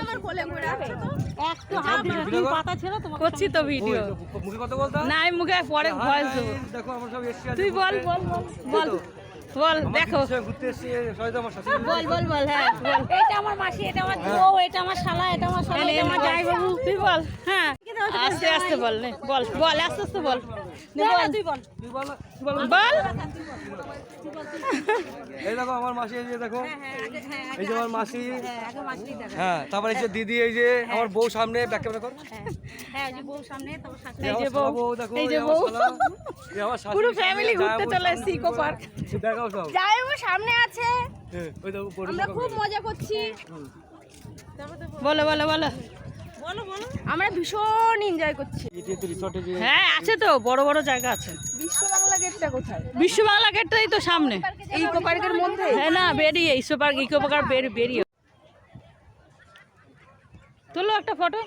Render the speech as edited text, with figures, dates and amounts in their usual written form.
আমার কোলে ঘুরে আছে তো একটু হাত দিয়ে পাতা ছিল তোমার করছি তো ভিডিও মুখে কথা বলতা না আমি মুখে পরে ভয়েস দেবো দেখো আমরা সব এসছি তুই বল বল বল বল দেখো ঘুরতে এসছি সবাই আমার শাশুড়ি বল বল বল হ্যাঁ বল এটা আমার মাসি, এটা আমার বউ, এটা আমার শালা, এটা আমার শালা, এটা আমার জামাই বাবু। তুই বল হ্যাঁ আস্তে আস্তে বল নে বল বল আস্তে আস্তে বল নে বল তুই বল। তুই বল তুই বল বল এই দেখো আমার মাসি এই যে দেখো এই যে আমার মাসি আগে মাসি দেখো। হ্যাঁ তারপর এই যে দিদি এই যে আমার বউ সামনে ব্যাক ক্যামেরা কর হ্যাঁ, ওই যে বউ সামনে, তারপর শাশুড়ি। এই যে আমার বউ, দেখো এই যে আমার বউ। শালা, এই আমার শাশুড়ি পুরো সামনে, ফ্যামিলি ঘুরতে জামাইবাবু চলে সামনে। এসেছি ইকো পার্ক দেখাও সব জামাইবাবু সামনে আছে হ্যাঁ, ওই দেখো বড় আমরা খুব মজা করছি বলো বলো বলো বলো বলো। আমরা ভীষণ এনজয় করছি এটি রিসর্টে যে হ্যাঁ আছে তো বড় বড় জায়গা আছে বিশ্ব বাংলা গেটটা কোথায় বিশ্ব বাংলা গেটটাই তো সামনে এই ইকো পার্কের মধ্যে হ্যাঁ না বেরিয়ে ইকো পার্ক বেরিয়ে তোলো একটা ফটো